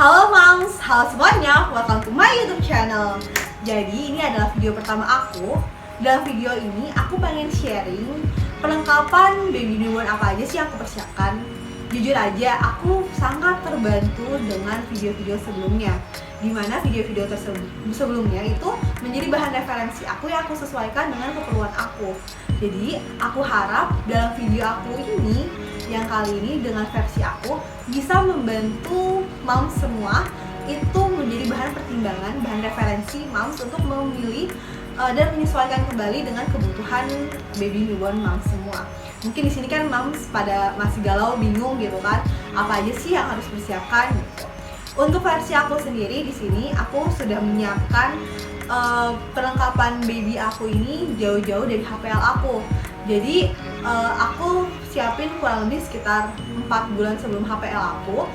Halo Moms, halo semuanya, welcome to my YouTube channel. Jadi ini adalah video pertama aku. Dalam video ini aku pengen sharing perlengkapan baby newborn apa aja sih yang aku persiapkan. Jujur aja, aku sangat terbantu dengan video-video sebelumnya, dimana video-video sebelumnya itu menjadi bahan referensi aku yang aku sesuaikan dengan keperluan aku. Jadi aku harap dalam video aku ini yang kali ini dengan versi aku bisa membantu moms semua itu menjadi bahan pertimbangan, bahan referensi moms untuk memilih dan menyesuaikan kembali dengan kebutuhan baby newborn moms semua. Mungkin di sini kan moms pada masih galau, bingung gitu kan, apa aja sih yang harus dipersiapkan gitu. Untuk versi aku sendiri di sini aku sudah menyiapkan perlengkapan baby aku ini jauh-jauh dari HPL aku. Jadi aku siapin kurang lebih sekitar 4 bulan sebelum HPL aku.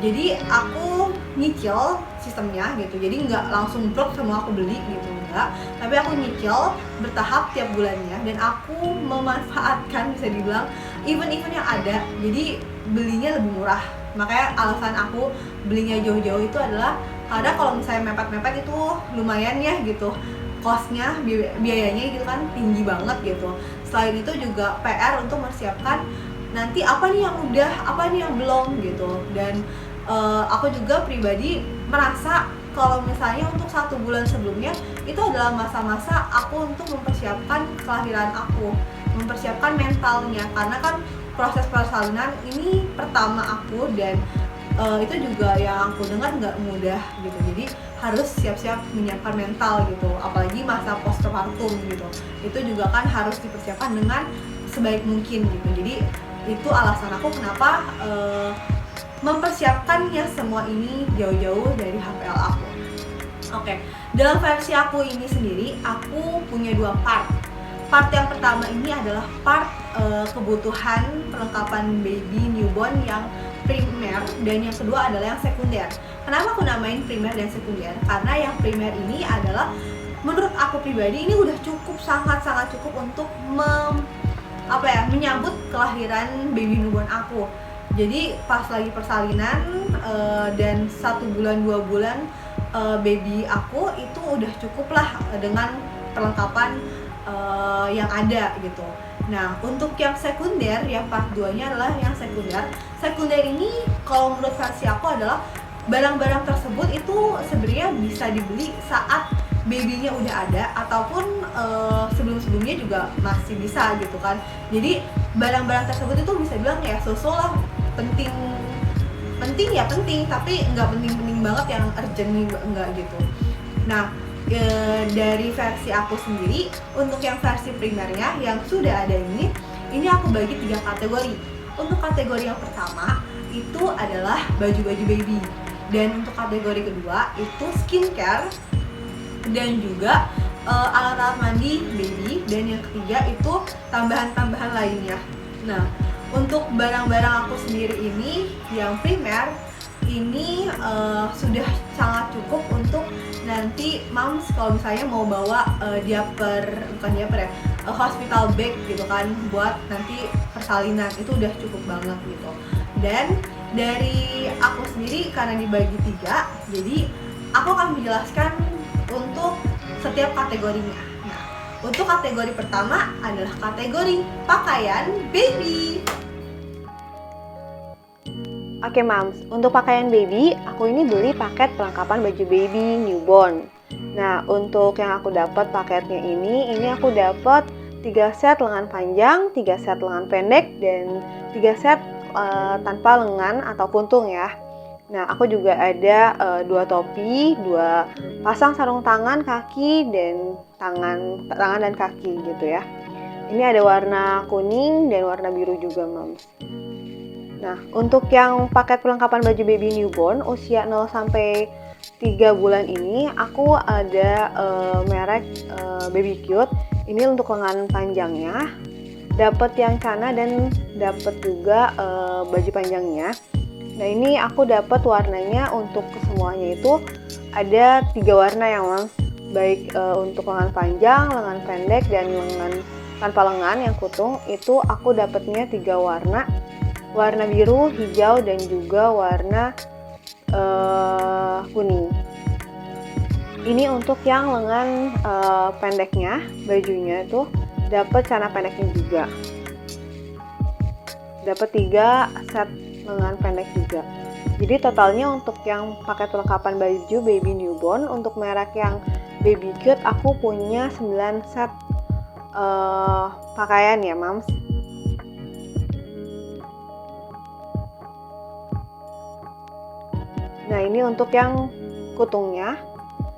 Jadi aku nyicil sistemnya gitu. Jadi nggak langsung blok semua aku beli gitu, enggak. Tapi aku nyicil bertahap tiap bulannya dan aku memanfaatkan bisa dibilang event-event yang ada. Jadi belinya lebih murah. Makanya alasan aku belinya jauh-jauh itu adalah karena kalau misalnya mepet-mepet itu lumayan ya gitu. Costnya, biayanya gitu kan tinggi banget gitu. Selain itu juga PR untuk mempersiapkan nanti apa nih yang udah, apa nih yang belum gitu. Dan aku juga pribadi merasa kalau misalnya untuk 1 bulan sebelumnya itu adalah masa-masa aku untuk mempersiapkan kelahiran aku, mempersiapkan mentalnya, karena kan proses persalinan ini pertama aku dan itu juga yang aku dengar nggak mudah gitu. Jadi harus siap-siap menyiapkan mental gitu, apalagi masa postpartum gitu. Itu juga kan harus dipersiapkan dengan sebaik mungkin gitu. Jadi itu alasan aku kenapa mempersiapkannya semua ini jauh-jauh dari HPL aku. Oke, dalam versi aku ini sendiri aku punya 2 part. Part yang pertama ini adalah part kebutuhan perlengkapan baby newborn yang primer, dan yang kedua adalah yang sekunder. Kenapa aku namain primer dan sekunder? Karena yang primer ini adalah menurut aku pribadi ini udah cukup, sangat-sangat cukup untuk menyambut kelahiran baby newborn aku. Jadi pas lagi persalinan dan 1 bulan 2 bulan baby aku itu udah cukup lah dengan perlengkapan yang ada gitu. Nah, untuk yang sekunder, yang part 2-nya adalah yang sekunder. Sekunder ini kalau menurut versi aku adalah barang-barang tersebut itu sebenarnya bisa dibeli saat babynya udah ada ataupun sebelum-sebelumnya juga masih bisa gitu kan. Jadi barang-barang tersebut itu bisa bilang ya so-so lah, penting ya penting, tapi nggak penting-penting banget yang urgent enggak gitu. Nah, dari versi aku sendiri, untuk yang versi primernya yang sudah ada ini aku bagi 3 kategori. Untuk kategori yang pertama itu adalah baju-baju baby, dan untuk kategori kedua itu skincare dan juga alat-alat mandi baby, dan yang ketiga itu tambahan-tambahan lainnya. Nah, untuk barang-barang aku sendiri ini yang primer ini sudah sangat cukup untuk nanti moms kalau misalnya mau bawa hospital bag gitu kan, buat nanti persalinan itu udah cukup banget gitu. Dan dari aku sendiri karena dibagi 3, jadi aku akan menjelaskan untuk setiap kategorinya. Nah, untuk kategori pertama adalah kategori pakaian baby. Oke moms, untuk pakaian baby, aku ini beli paket perlengkapan baju baby newborn. Nah, untuk yang aku dapat paketnya ini aku dapat 3 set lengan panjang, 3 set lengan pendek, dan 3 set tanpa lengan atau puntung ya. Nah, aku juga ada 2 topi, 2 pasang sarung tangan, kaki, dan tangan dan kaki gitu ya. Ini ada warna kuning dan warna biru juga moms. Nah, untuk yang paket perlengkapan baju baby newborn usia 0 sampai 3 bulan ini aku ada merek Baby Cute. Ini untuk lengan panjangnya, dapat yang celana dan dapat juga baju panjangnya. Nah, ini aku dapat warnanya untuk kesemuanya itu ada 3 warna ya Mas. Baik untuk lengan panjang, lengan pendek, dan lengan tanpa lengan yang kutung itu aku dapatnya 3 warna. Warna biru, hijau, dan juga warna kuning. Ini untuk yang lengan pendeknya, bajunya tuh dapat celana pendeknya juga. Dapat 3 set lengan pendek juga. Jadi totalnya untuk yang paket perlengkapan baju baby newborn untuk merek yang Baby Cute aku punya 9 set pakaian ya, Mams. Nah, ini untuk yang kutungnya,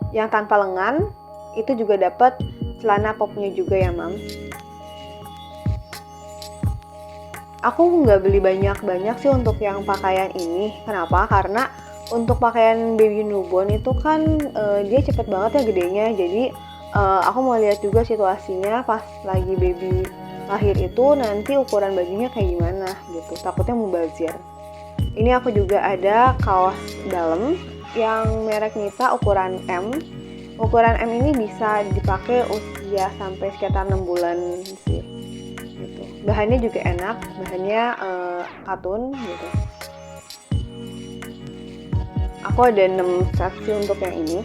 yang tanpa lengan itu juga dapat celana popnya juga ya, Mams. Aku nggak beli banyak-banyak sih untuk yang pakaian ini. Kenapa? Karena untuk pakaian baby newborn itu kan dia cepet banget ya gedenya. Jadi aku mau lihat juga situasinya pas lagi baby lahir itu nanti ukuran bajunya kayak gimana gitu. Takutnya mubazir. Ini aku juga ada kaos dalam yang merek Nita ukuran M. Ukuran M ini bisa dipakai usia sampai sekitar 6 bulan sih. Gitu. Bahannya juga enak, bahannya katun gitu. Aku ada 6 set sih untuk yang ini.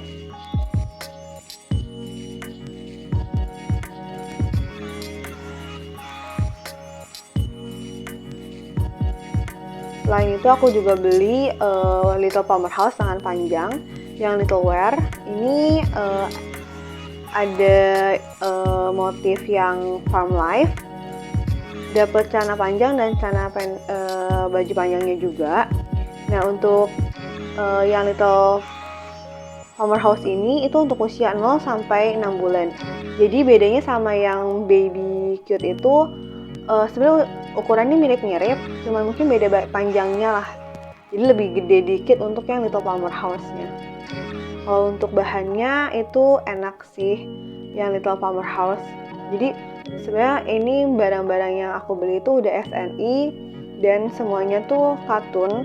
Selain itu aku juga beli Little Palmer House tangan panjang yang Little Wear. Ini ada motif yang Farm Life. Dapat celana panjang dan celana baju panjangnya juga. Nah, untuk yang Little Palmer House ini itu untuk usia 0 sampai 6 bulan. Jadi bedanya sama yang Baby Cute itu sebenarnya ukurannya mirip-mirip, cuma mungkin beda panjangnya lah. Jadi lebih gede dikit untuk yang Little Palmer House-nya. Kalau untuk bahannya itu enak sih yang Little Palmer House. Jadi sebenarnya ini barang-barang yang aku beli itu udah SNI dan semuanya tuh katun.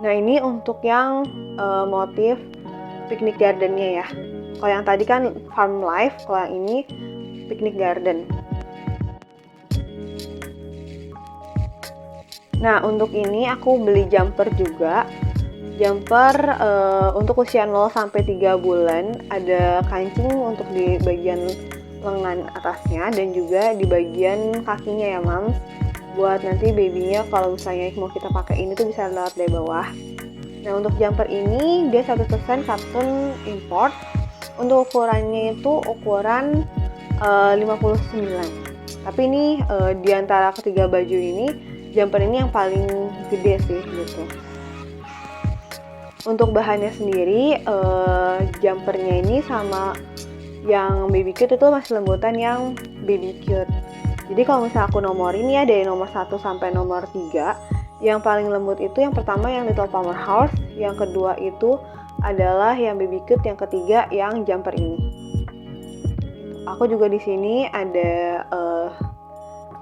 Nah, ini untuk yang motif picnic garden-nya ya. Kalau yang tadi kan Farm Life, kalau yang ini picnic garden. Nah, untuk ini aku beli jumper juga. Jumper untuk usia 0 sampai 3 bulan, ada kancing untuk di bagian lengan atasnya dan juga di bagian kakinya ya, Mams. Buat nanti babynya kalau misalnya mau kita pakai ini tuh bisa lewat dari bawah. Nah, untuk jumper ini dia 100% katun import. Untuk ukurannya itu ukuran 59. Tapi ini di antara ketiga baju ini jumper ini yang paling gede sih gitu. Untuk bahannya sendiri jumpernya ini sama yang Baby Cute itu masih lembutan yang Baby Cute. Jadi kalau misalnya aku nomorin ya dari nomor 1 sampai nomor 3, yang paling lembut itu yang pertama yang Little Palmer House, yang kedua itu adalah yang Baby Cute, yang ketiga yang jumper ini. Aku juga di sini ada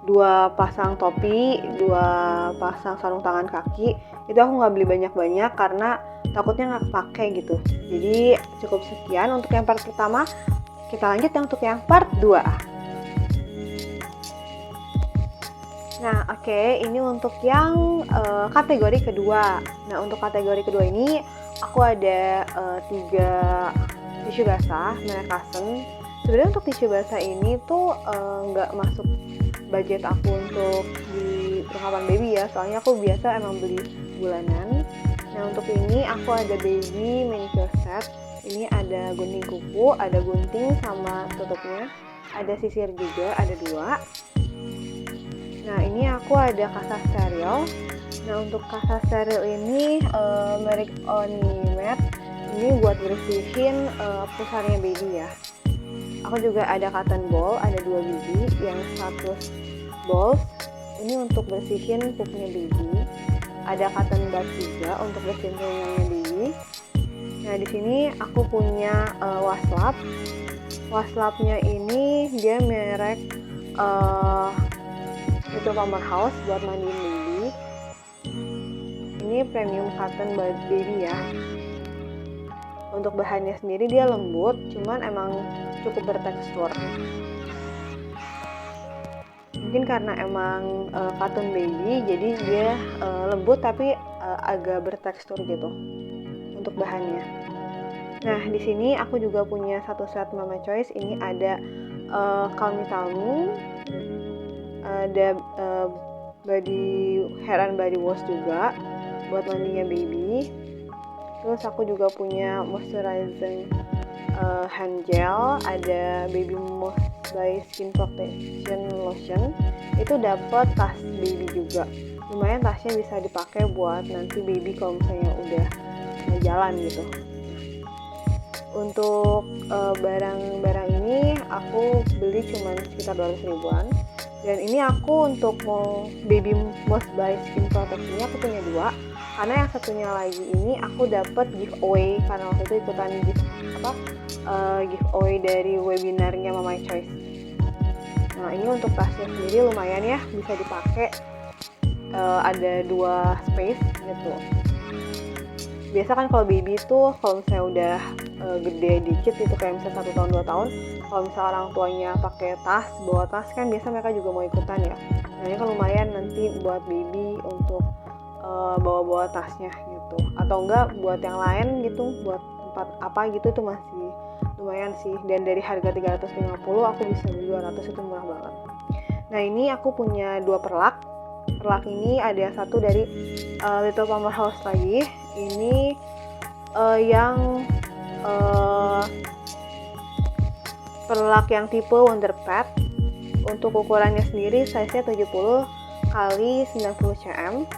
2 pasang topi, 2 pasang sarung tangan kaki. Itu aku nggak beli banyak-banyak karena takutnya nggak kepake gitu. Jadi cukup sekian untuk yang part pertama. Kita lanjut untuk yang part 2. Nah, oke, ini untuk yang kategori kedua. Nah, untuk kategori kedua ini aku ada 3 tisu basah merek Kasen. Sebenarnya untuk tisu basah ini tuh nggak masuk budget aku untuk di perlengkapan baby ya, soalnya aku biasa emang beli bulanan. Nah, untuk ini aku ada baby manicure set. Ini ada gunting kuku, ada gunting sama tutupnya, ada sisir juga, ada 2. Nah, ini aku ada kasa steril. Nah, untuk kasa steril ini merek Onimed. Ini buat bersihin pusarnya baby ya. Aku juga ada cotton ball, ada 2 biji, yang 100 balls. Ini untuk bersihin pupnya baby. Ada cotton bud juga untuk bersihin telinganya baby. Nah, di sini aku punya waslap. Waslapnya ini dia merek Little Palmer House buat mandiin baby. Ini premium cotton bud baby ya. Untuk bahannya sendiri dia lembut, cuman emang cukup bertekstur. Mungkin karena emang cotton baby, jadi dia lembut tapi agak bertekstur gitu untuk bahannya. Nah, di sini aku juga punya satu set Mama Choice. Ini ada Calm Me Talmi, ada body hair and body wash juga buat mandinya baby. Terus aku juga punya moisturizing hand gel, ada baby moist by Skin Protection Lotion. Itu dapat tas baby juga. Lumayan tasnya bisa dipakai buat nanti baby kalau misalnya udah jalan gitu. Untuk barang-barang ini aku beli cuma sekitar 200 ribuan. Dan ini aku untuk baby moist by Skin Protection-nya aku punya 2. Karena yang satunya lagi ini aku dapat giveaway karena waktu itu ikutan giveaway dari webinarnya Mama Choice. Nah, ini untuk tasnya sendiri lumayan ya, bisa dipakai, ada 2 space gitu. Biasa kan kalau baby itu kalau misalnya udah gede dikit itu kayak misalnya 1 tahun 2 tahun, kalau misalnya orang tuanya pakai tas, bawa tas kan biasa mereka juga mau ikutan ya. Nah, ini kan lumayan nanti buat baby untuk bawa-bawa tasnya gitu, atau enggak buat yang lain gitu, buat tempat apa gitu, itu masih lumayan sih. Dan dari harga 350 aku bisa beli 200, itu murah banget. Nah, ini aku punya 2 perlak. Perlak ini ada yang satu dari Little Plumber House lagi. Ini yang perlak yang tipe Wonder Pad. Untuk ukurannya sendiri size-nya 70 x 90 cm.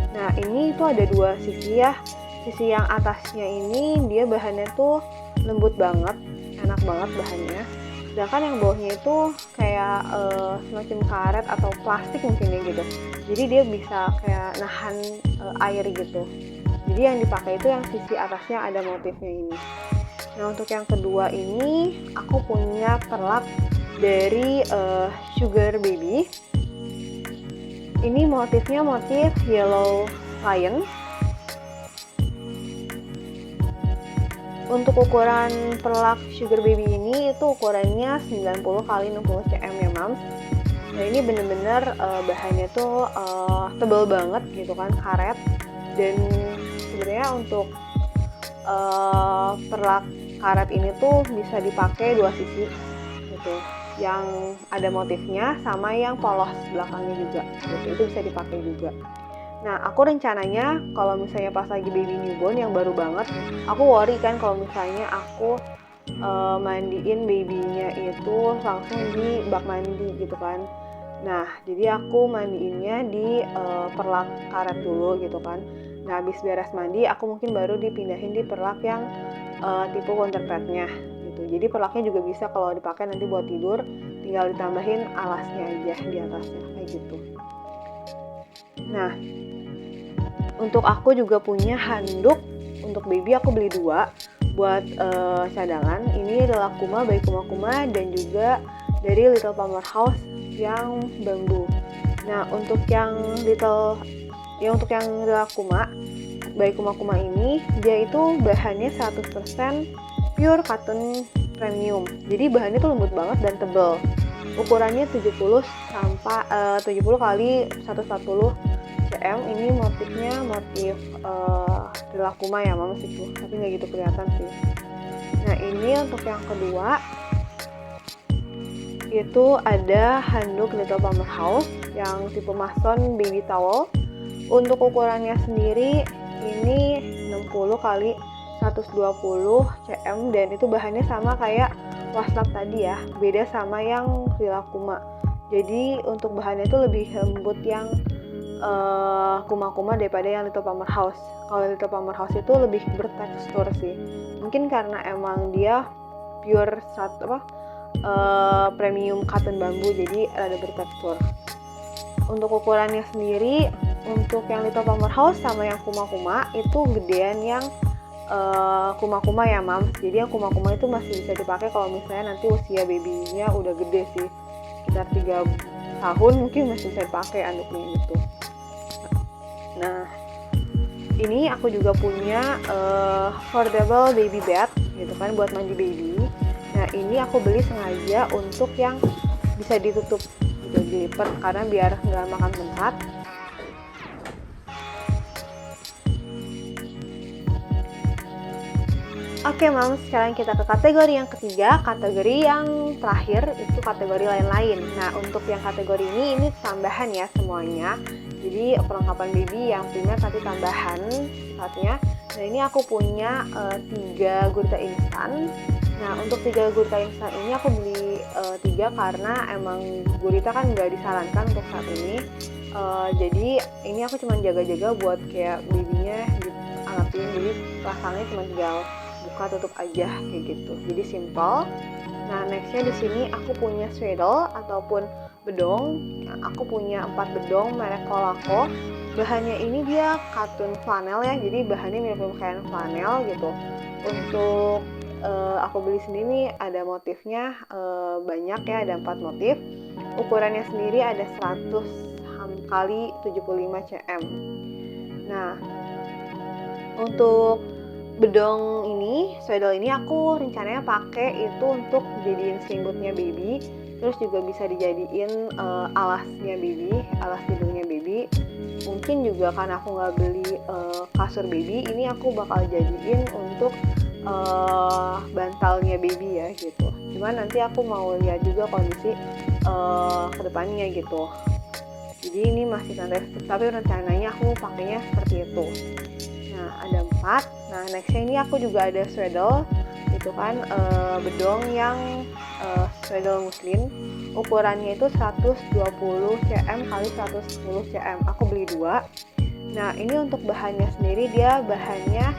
Nah, ini tuh ada 2 sisi ya. Sisi yang atasnya ini dia bahannya tuh lembut banget, enak banget bahannya. Sedangkan yang bawahnya itu kayak semacam karet atau plastik mungkin ya gitu. Jadi dia bisa kayak nahan air gitu. Jadi yang dipakai itu yang sisi atasnya ada motifnya ini. Nah, untuk yang kedua ini aku punya perlak dari Sugar Baby. Ini motifnya motif yellow lion. Untuk ukuran perlak Sugar Baby ini itu ukurannya 90 x 60 cm ya Mams. Nah, ini bener-bener bahannya tuh tebal banget gitu kan, karet. Dan sebenarnya untuk perlak karet ini tuh bisa dipakai 2 sisi gitu, yang ada motifnya sama yang polos belakangnya juga gitu. Itu bisa dipakai juga. Nah, aku rencananya kalau misalnya pas lagi baby newborn yang baru banget, aku worry kan kalau misalnya aku mandiin babynya itu langsung di bak mandi gitu kan. Nah, jadi aku mandiinnya di perlak karet dulu gitu kan. Nah, habis beres mandi, aku mungkin baru dipindahin di perlak yang tipe Wonder Pad-nya gitu. Jadi perlaknya juga bisa kalau dipakai nanti buat tidur, tinggal ditambahin alasnya aja di atasnya kayak gitu. Nah, untuk aku juga punya handuk untuk baby, aku beli 2 buat cadangan. Ini Rilakkuma by Kuma Kuma dan juga dari Little Plumber House yang bambu. Nah, untuk yang Rilakkuma by Kuma Kuma ini dia itu bahannya 100% pure cotton premium. Jadi bahannya tuh lembut banget dan tebal. Ukurannya 70 x 140 cm. Ini motifnya motif Rilakkuma ya Mams itu, tapi nggak gitu kelihatan sih. Nah, ini untuk yang kedua itu ada handuk Little Plumber House yang tipe Mason baby towel. Untuk ukurannya sendiri ini 60 x 120 cm dan itu bahannya sama kayak waslap tadi ya, beda sama yang Rilakkuma. Jadi untuk bahannya itu lebih lembut yang Kuma Kuma daripada yang Little Plumber House. Kalau Little Plumber House itu lebih bertekstur sih. Mungkin karena emang dia pure premium cotton bambu, jadi rada bertekstur. Untuk ukurannya sendiri, untuk yang Little Plumber House sama yang Kuma Kuma itu gedean yang Kuma Kuma ya Mams. Jadi yang Kuma Kuma itu masih bisa dipakai kalau misalnya nanti usia babynya udah gede sih, sekitar 3 tahun mungkin masih bisa dipakai anduknya gitu. Nah, ini aku juga punya foldable baby bed gitu kan buat mandi baby. Nah, ini aku beli sengaja untuk yang bisa ditutup gitu, dilipat karena biar nggak makan tempat. Oke Mams, sekarang kita ke kategori yang ketiga. Kategori yang terakhir itu kategori lain-lain. Nah, untuk yang kategori ini tambahan ya semuanya. Jadi perlengkapan baby yang primer tapi tambahan sifatnya. Nah, ini aku punya 3 gurita instan. Nah, untuk 3 gurita instan ini aku beli 3 karena emang gurita kan nggak disarankan untuk saat ini. Jadi ini aku cuma jaga-jaga buat kayak babynya diangetin, jadi pasangnya cuma tinggal buka tutup aja kayak gitu, jadi simple. Nah, nextnya di sini aku punya swaddle ataupun bedong. Aku punya 4 bedong merek Colaco. Bahannya ini dia katun flanel ya, jadi bahannya mirip kayak flanel gitu. Untuk aku beli sendiri ada motifnya banyak ya, ada 4 motif. Ukurannya sendiri ada 100 kali 75 cm. Nah, untuk bedong ini, swaddle ini aku rencananya pakai itu untuk jadiin selimutnya baby, terus juga bisa dijadiin alasnya baby, alas tidurnya baby. Mungkin juga karena aku nggak beli kasur baby, ini aku bakal jadiin untuk bantalnya baby ya gitu. Cuman nanti aku mau lihat juga kondisi kedepannya gitu. Jadi ini masih tentatif, tapi rencananya aku pakainya seperti itu. Nah, ada 4. Nah, nextnya ini aku juga ada swaddle gitu kan, bedong yang swaddle muslim. Ukurannya itu 120 cm kali 110 cm. Aku beli 2. Nah, ini untuk bahannya sendiri, dia bahannya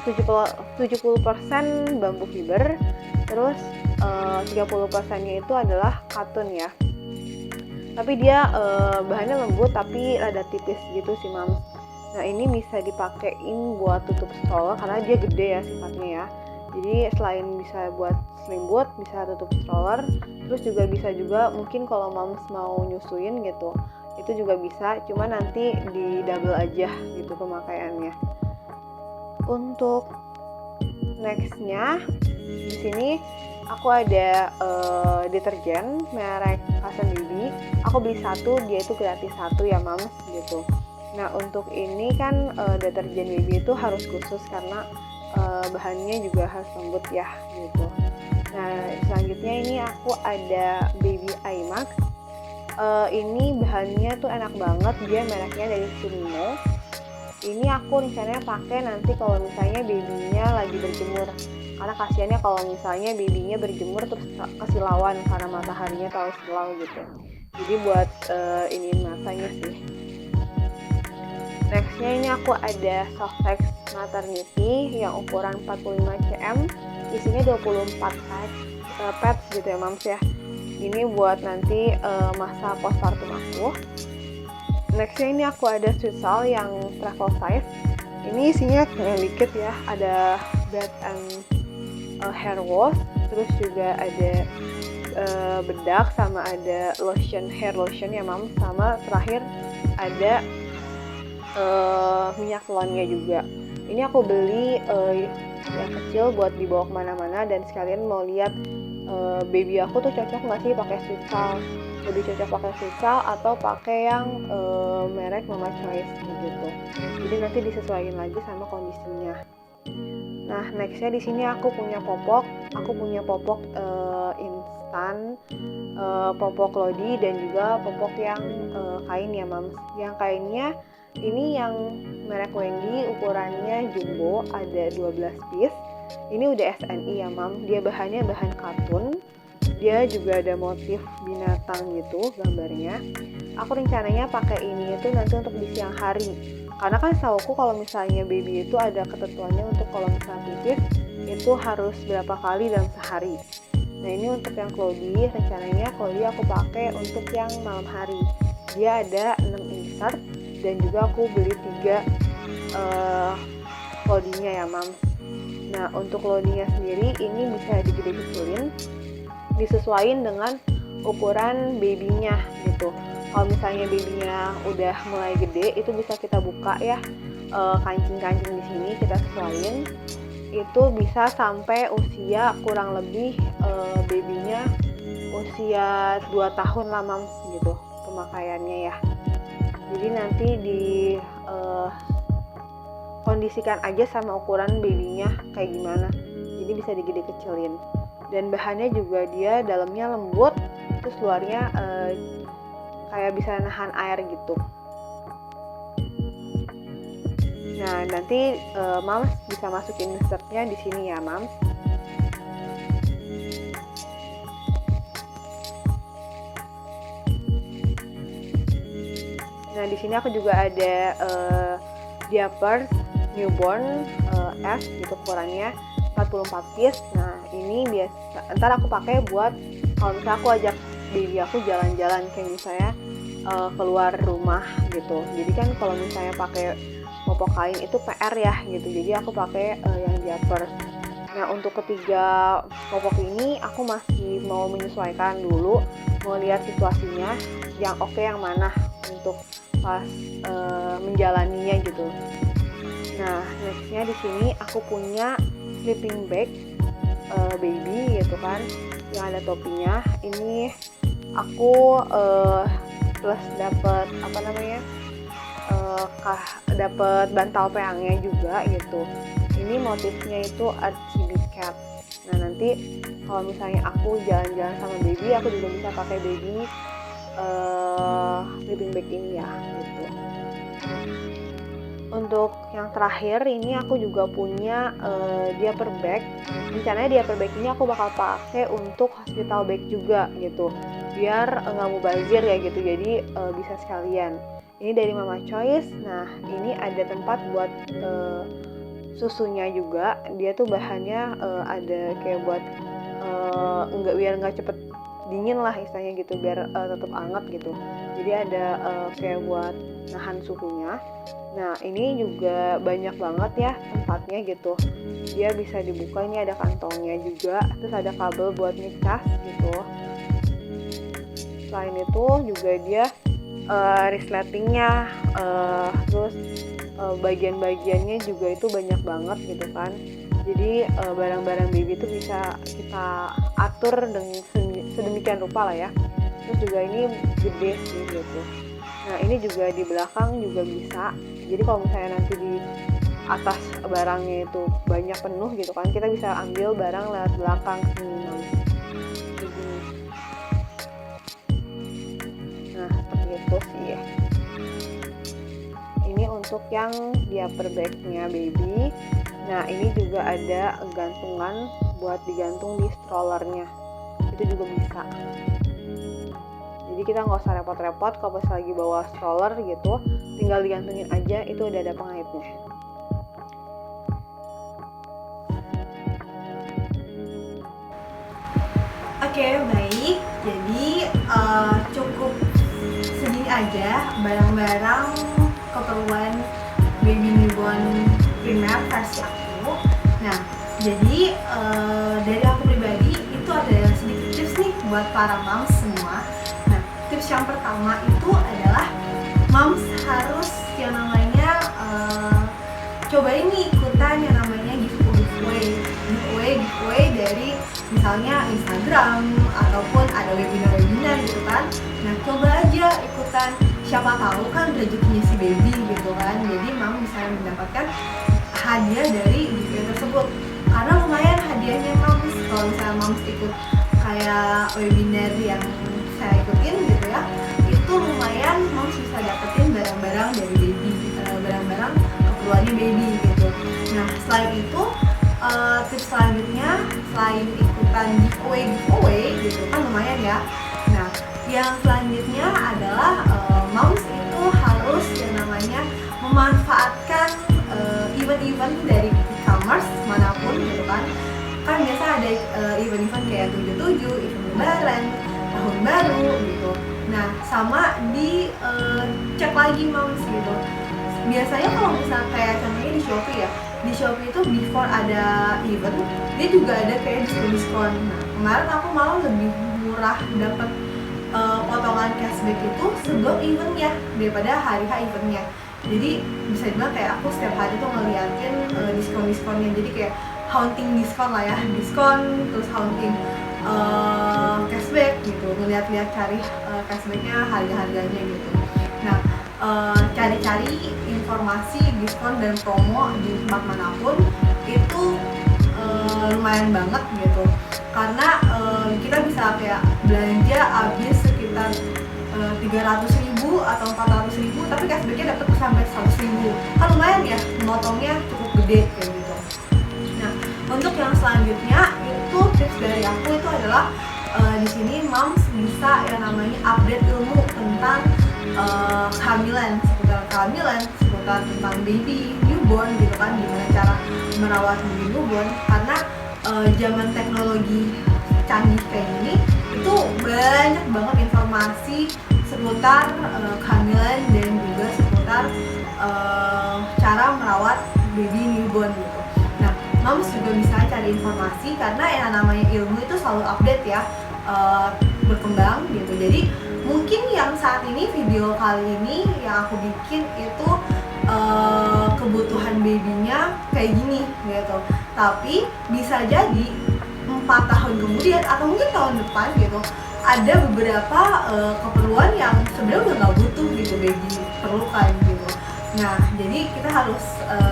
70% bambu fiber, terus 30%-nya itu adalah katun ya. Tapi dia bahannya lembut tapi rada tipis gitu sih Mams. Nah, ini bisa dipakein buat tutup stroller karena dia gede ya sifatnya ya. Jadi selain bisa buat selimut, bisa tutup stroller, terus juga bisa juga mungkin kalau Mams mau nyusuin gitu, itu juga bisa. Cuma nanti di double aja gitu pemakaiannya. Untuk nextnya di sini aku ada deterjen merek Fashion Baby. Aku beli 1, dia itu gratis 1 ya Mams gitu. Nah, untuk ini kan deterjen baby itu harus khusus karena bahannya juga harus lembut ya gitu. Nah, selanjutnya ini aku ada Baby IMAX. Ini bahannya tuh enak banget, dia mereknya dari Sunimo. Ini aku rencananya pakai nanti kalau misalnya babynya lagi berjemur. Karena kasihannya kalau misalnya babynya berjemur terus kesilauan karena mataharinya terlalu silau gitu. Jadi buat ini matanya sih. Nextnya ini aku ada Softex Maternity yang ukuran 45 cm, isinya 24 pads gitu ya Mams ya. Ini buat nanti masa postpartum aku. Nextnya ini aku ada Swisal yang travel size. Ini isinya yang dikit ya, ada bath and hair wash, terus juga ada bedak, sama ada lotion, hair lotion ya Mams, sama terakhir ada minyak telonnya juga. Ini aku beli yang kecil buat dibawa kemana-mana dan sekalian mau lihat baby aku tuh cocok nggak sih pakai Swisal, lebih cocok pakai Swisal atau pakai yang merek Mama Choice gitu. Jadi nanti disesuaikan lagi sama kondisinya. Nah, nextnya di sini aku punya popok. Aku punya popok instan, popok Lodi dan juga popok yang kain ya Mams. Yang kainnya ini yang merek Wendy, ukurannya jumbo, ada 12 piece. Ini udah SNI ya Mam, dia bahannya bahan katun. Dia juga ada motif binatang gitu gambarnya. Aku rencananya pakai ini itu nanti untuk di siang hari. Karena kan setahuku kalau misalnya baby itu ada ketentuannya untuk kalau misalnya pipis itu harus berapa kali dalam sehari. Nah, ini untuk yang Cloudy, rencananya Cloudy aku pakai untuk yang malam hari. Dia ada 6 insert dan juga aku beli 3 Cloudy-nya ya Mam. Nah, untuk Cloudy-nya sendiri ini bisa digede-kecilin, disesuaikan dengan ukuran baby-nya gitu. Kalau misalnya baby-nya udah mulai gede, itu bisa kita buka ya kancing-kancing di sini kita sesuaiin. Itu bisa sampai usia kurang lebih baby-nya usia 2 tahun lah Mams gitu pemakaiannya ya. Jadi nanti di kondisikan aja sama ukuran babynya kayak gimana, jadi bisa digede kecilin. Dan bahannya juga dia dalamnya lembut, terus luarnya kayak bisa nahan air gitu. Nah, nanti Mams bisa masukin insertnya di sini ya, Mams. Nah, di sini aku juga ada diapers newborn S gitu, ukurannya 44 piece. Nah, ini biasa ntar aku pakai buat kalau misalnya aku ajak baby aku jalan-jalan kayak misalnya keluar rumah gitu. Jadi kan kalau misalnya pakai popok kain itu PR ya gitu. Jadi aku pakai yang diapers. Nah, untuk ketiga popok ini aku masih mau menyesuaikan dulu, mau lihat situasinya yang oke yang mana untuk pas menjalaninya gitu. Nah, nextnya di sini aku punya sleeping bag baby gitu kan, yang ada topinya. Ini aku plus dapat dapat bantal peangnya juga gitu. Ini motifnya itu RGB cat. Nah, nanti kalau misalnya aku jalan-jalan sama baby, aku juga bisa pakai baby sleeping bag ini ya gitu. Untuk yang terakhir ini aku juga punya diaper bag. Rencananya diaper bag ini aku bakal pakai untuk hospital bag juga gitu, biar nggak mubazir ya gitu, jadi bisa sekalian. Ini dari Mama Choice. Nah, ini ada tempat buat susunya juga. Dia tuh bahannya ada kayak buat biar nggak cepet dingin lah istilahnya gitu, biar tetap hangat gitu. Jadi ada kayak buat nahan suhunya. Nah, ini juga banyak banget ya tempatnya gitu. Dia bisa dibuka, ini ada kantongnya juga, terus ada kabel buat ngecas gitu. Selain itu juga dia resletingnya, terus bagian-bagiannya juga itu banyak banget gitu kan. Jadi barang-barang baby itu bisa kita atur dengan sedemikian rupa lah ya. Terus juga ini gede sih gitu. Nah, ini juga di belakang juga bisa. Jadi kalau misalnya nanti di atas barangnya itu banyak penuh gitu kan, kita bisa ambil barang lewat belakang sini. Nah, seperti itu sih ya. Ini untuk yang diaper bag-nya baby. Nah, ini juga ada gantungan buat digantung di strollernya. Itu juga bisa. Jadi kita nggak usah repot-repot kalau pas lagi bawa stroller gitu, tinggal digantungin aja, itu udah ada pengaitnya. Oke, baik. Jadi cukup segini aja barang-barang keperluan baby newborn primer versi aku. Nah, jadi dari aku pribadi itu ada sedikit tips nih buat para moms semua. Nah, tips yang pertama itu adalah moms harus yang namanya cobain nih ikutan yang namanya giveaway dari misalnya Instagram ataupun ada webinar gitu kan. Nah, coba aja ikutan, siapa tahu kan rezekinya si baby gitu kan. Jadi mom bisa mendapatkan hadiah dari giveaway tersebut, karena lumayan hadiahnya moms. Kalau misalnya moms ikut kayak webinar yang saya ikutin gitu ya, itu lumayan moms bisa dapetin barang-barang dari baby, barang-barang keperluannya baby gitu. Nah, selain itu tips selanjutnya, selain ikutan giveaway gitu kan lumayan ya. Nah, yang selanjutnya adalah moms itu harus yang namanya memanfaatkan event-event dari e-commerce manapun gitu kan. Kan biasa ada event-event kayak 77, event lebaran, tahun baru gitu. Nah, sama di cek lagi moms gitu. Biasanya kalau misalnya kayak contohnya di Shopee ya, di Shopee itu before ada event, dia juga ada kayak diskon. Nah, kemarin aku malah lebih murah dapat potongan cashback itu sebelum eventnya daripada hari eventnya. Jadi bisa dibilang kayak aku setiap hari tuh ngeliatin diskon-diskonnya. Jadi kayak hunting diskon lah ya, diskon terus hunting cashback gitu, ngeliat-liat cari cashbacknya, harga-harganya gitu. Nah, cari-cari informasi diskon dan promo di tempat manapun itu lumayan banget gitu, karena kita bisa kayak belanja habis sekitar 300.000 atau 400.000 tapi cashbacknya dapat sampai 100.000, kan lumayan ya, motongnya cukup gede kayak gitu. Nah, untuk yang selanjutnya itu tips dari aku itu adalah di sini moms bisa yang namanya update ilmu tentang kehamilan, seputar tentang baby newborn gitu kan, gimana cara merawat baby newborn, karena zaman teknologi canggih kayak gini itu banyak banget informasi seputar kehamilan dan juga seputar cara merawat baby newborn gitu. Nah, moms juga bisa cari informasi karena yang namanya ilmu itu selalu update ya, berkembang gitu. Jadi mungkin yang saat ini video kali ini yang aku bikin itu kebutuhan babynya kayak gini gitu, tapi bisa jadi 4 tahun kemudian atau mungkin tahun depan gitu ada beberapa keperluan yang sebenarnya udah nggak butuh gitu baby perlukan gitu. Nah, jadi kita harus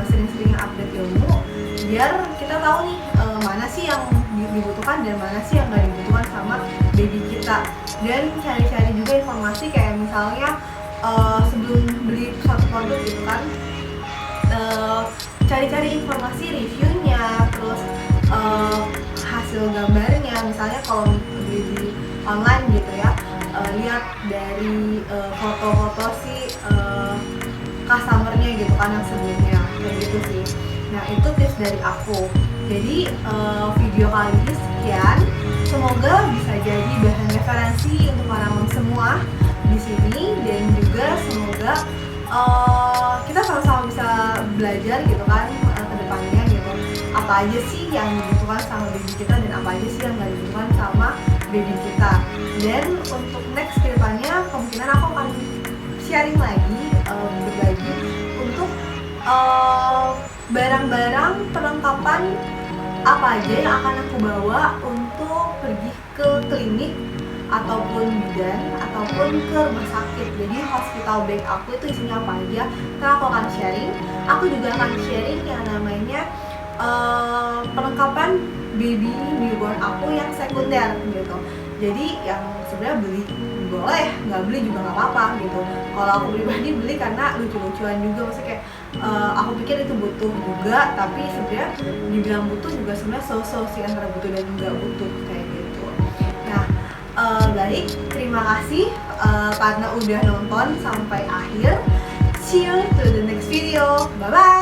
sering-sering update ilmu biar kita tahu nih mana sih yang dibutuhkan dan mana sih yang nggak dibutuhkan sama baby kita, dan cari-cari juga informasi kayak misalnya sebelum beli suatu produk gitu kan, cari-cari informasi reviewnya, terus hasil gambarnya, misalnya kalau beli di online gitu ya, lihat dari foto-foto si customernya gitu kan yang sebelumnya kayak gitu sih. Nah, itu tips dari aku. Jadi video kali ini sekian, semoga bisa jadi bahan referensi untuk para mom semua di sini, dan juga semoga kita sama-sama bisa belajar gitu kan ke depannya gitu, apa aja sih yang dibutuhkan sama baby kita dan apa aja sih yang nggak dibutuhkan sama baby kita. Dan untuk next ke depannya kemungkinan aku akan sharing lagi, berbagi untuk barang-barang perlengkapan apa aja yang akan aku bawa untuk pergi ke klinik ataupun bidan ataupun ke rumah sakit. Jadi hospital bag aku itu isinya apa aja, karena aku akan sharing. Aku juga akan sharing yang namanya perlengkapan baby newborn aku yang sekunder gitu. Jadi yang sebenarnya beli boleh, nggak beli juga nggak apa-apa gitu. Kalau aku pribadi beli karena lucu-lucuan juga, maksudnya kayak aku pikir itu butuh juga, tapi sebenarnya dibilang butuh juga sebenarnya so-so sih antara butuh dan nggak butuh kayak gitu. Nah, baik, terima kasih karena udah nonton sampai akhir. See you to the next video. Bye bye.